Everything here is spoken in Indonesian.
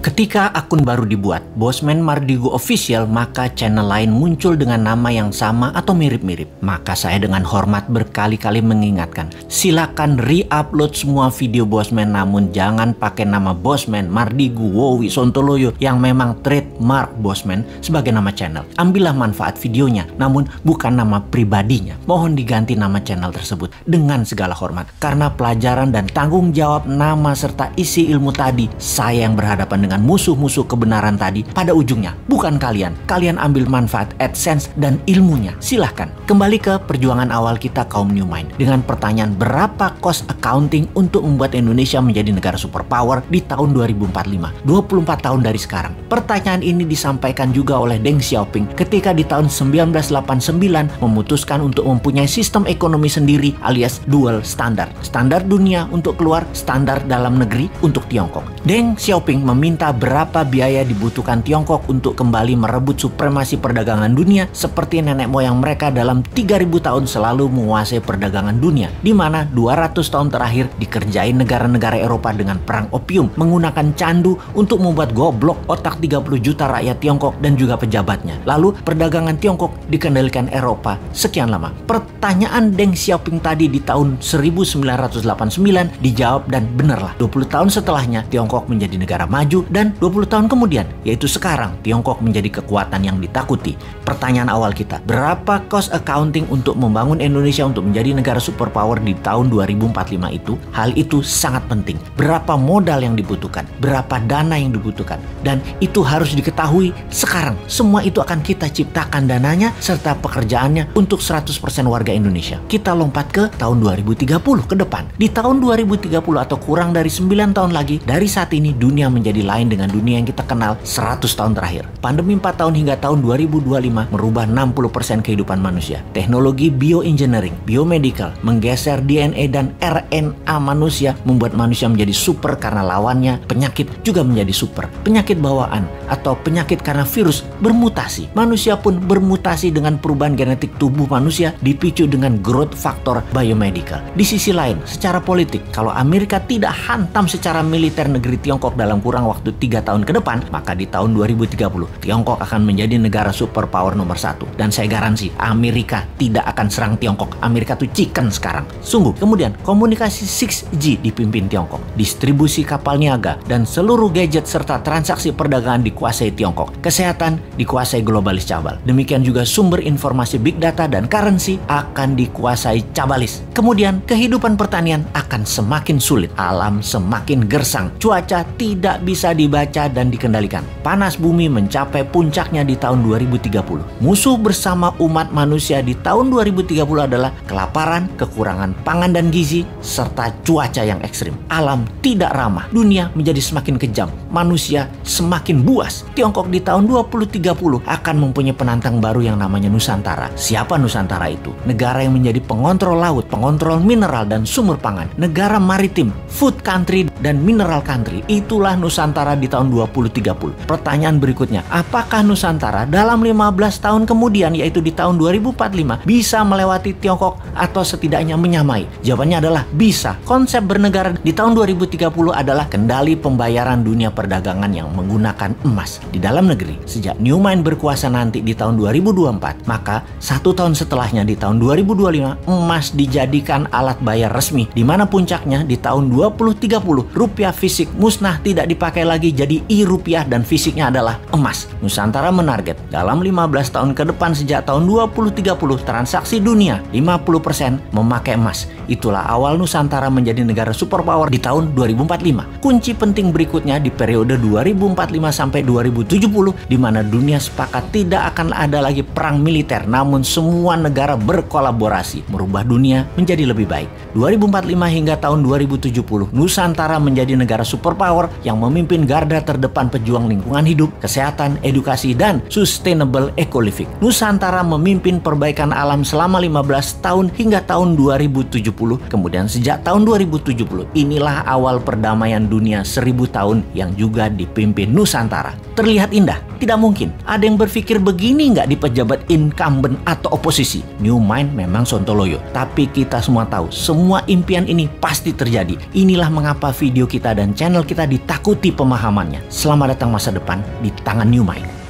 Ketika akun baru dibuat, Bosman Mardigu Official, maka channel lain muncul dengan nama yang sama atau mirip-mirip. Maka saya dengan hormat berkali-kali mengingatkan, silakan re-upload semua video Bosman, namun jangan pakai nama Bosman Mardigu Wowi Sontoloyo yang memang trademark Bosman sebagai nama channel. Ambillah manfaat videonya, namun bukan nama pribadinya. Mohon diganti nama channel tersebut dengan segala hormat. Karena pelajaran dan tanggung jawab nama serta isi ilmu tadi, saya yang berhadapan dengan musuh-musuh kebenaran tadi, pada ujungnya bukan kalian. Kalian ambil manfaat AdSense dan ilmunya. Silahkan. Kembali ke perjuangan awal kita kaum New Mind dengan pertanyaan berapa cost accounting untuk membuat Indonesia menjadi negara superpower di tahun 2045, 24 tahun dari sekarang. Pertanyaan ini disampaikan juga oleh Deng Xiaoping ketika di tahun 1989 memutuskan untuk mempunyai sistem ekonomi sendiri alias dual standar. Standar dunia untuk keluar, standar dalam negeri untuk Tiongkok. Deng Xiaoping meminta berapa biaya dibutuhkan Tiongkok untuk kembali merebut supremasi perdagangan dunia seperti nenek moyang mereka dalam 3000 tahun selalu menguasai perdagangan dunia, di mana 200 tahun terakhir dikerjain negara-negara Eropa dengan perang opium, menggunakan candu untuk membuat goblok otak 30 juta rakyat Tiongkok dan juga pejabatnya. Lalu perdagangan Tiongkok dikendalikan Eropa sekian lama. Pertanyaan Deng Xiaoping tadi di tahun 1989 dijawab dan benarlah. 20 tahun setelahnya Tiongkok menjadi negara maju, dan 20 tahun kemudian, yaitu sekarang, Tiongkok menjadi kekuatan yang ditakuti. Pertanyaan awal kita, berapa cost accounting untuk membangun Indonesia untuk menjadi negara superpower di tahun 2045 itu? Hal itu sangat penting. Berapa modal yang dibutuhkan? Berapa dana yang dibutuhkan? Dan itu harus diketahui sekarang. Semua itu akan kita ciptakan dananya serta pekerjaannya untuk 100% warga Indonesia. Kita lompat ke tahun 2030 ke depan. Di tahun 2030 atau kurang dari 9 tahun lagi, dari saat ini dunia menjadi lain dengan dunia yang kita kenal 100 tahun terakhir. Pandemi 4 tahun hingga tahun 2025 merubah 60% kehidupan manusia. Teknologi bioengineering, biomedical, menggeser DNA dan RNA manusia membuat manusia menjadi super karena lawannya penyakit juga menjadi super. Penyakit bawaan atau penyakit karena virus bermutasi. Manusia pun bermutasi dengan perubahan genetik tubuh manusia dipicu dengan growth factor biomedical. Di sisi lain, secara politik, kalau Amerika tidak hantam secara militer negeri Tiongkok dalam kurang waktu 3 tahun ke depan, maka di tahun 2030 Tiongkok akan menjadi negara superpower nomor 1. Dan saya garansi Amerika tidak akan serang Tiongkok. Amerika tuh chicken sekarang. Sungguh. Kemudian komunikasi 6G dipimpin Tiongkok. Distribusi kapal niaga dan seluruh gadget serta transaksi perdagangan dikuasai Tiongkok. Kesehatan dikuasai globalis cabal. Demikian juga sumber informasi big data dan currency akan dikuasai cabalis. Kemudian kehidupan pertanian akan semakin sulit. Alam semakin gersang. Cuaca tidak bisa dibaca dan dikendalikan. Panas bumi mencapai puncaknya di tahun 2030. Musuh bersama umat manusia di tahun 2030 adalah kelaparan, kekurangan pangan dan gizi, serta cuaca yang ekstrim. Alam tidak ramah. Dunia menjadi semakin kejam. Manusia semakin buas. Tiongkok di tahun 2030 akan mempunyai penantang baru yang namanya Nusantara. Siapa Nusantara itu? Negara yang menjadi pengontrol laut, pengontrol mineral dan sumber pangan. Negara maritim, food country dan mineral country. Itulah Nusantara di tahun 2030. Pertanyaan berikutnya, apakah Nusantara dalam 15 tahun kemudian, yaitu di tahun 2045, bisa melewati Tiongkok atau setidaknya menyamai? Jawabannya adalah bisa. Konsep bernegara di tahun 2030 adalah kendali pembayaran dunia perdagangan yang menggunakan emas di dalam negeri. Sejak New Mind berkuasa nanti di tahun 2024, maka 1 tahun setelahnya di tahun 2025, emas dijadikan alat bayar resmi, di mana puncaknya di tahun 2030 rupiah fisik musnah, tidak dipakai lagi, jadi e-rupiah dan fisiknya adalah emas. Nusantara menarget dalam 15 tahun ke depan sejak tahun 2030 transaksi dunia 50% memakai emas. Itulah awal Nusantara menjadi negara superpower di tahun 2045. Kunci penting berikutnya di periode 2045 sampai 2070, di mana dunia sepakat tidak akan ada lagi perang militer, namun semua negara berkolaborasi merubah dunia menjadi lebih baik. 2045 hingga tahun 2070, Nusantara menjadi negara superpower yang memimpin garda terdepan pejuang lingkungan hidup, kesehatan, edukasi, dan sustainable eco-living. Nusantara memimpin perbaikan alam selama 15 tahun hingga tahun 2070. Kemudian sejak tahun 2070, inilah awal perdamaian dunia 1000 tahun yang juga dipimpin Nusantara. Terlihat indah? Tidak mungkin. Ada yang berpikir begini nggak di pejabat incumbent atau oposisi? New Mind memang sontoloyo. Tapi kita semua tahu, semua impian ini pasti terjadi. Inilah mengapa video kita dan channel kita ditakuti pemahaman pemahamannya. Selamat datang masa depan di tangan New Mind.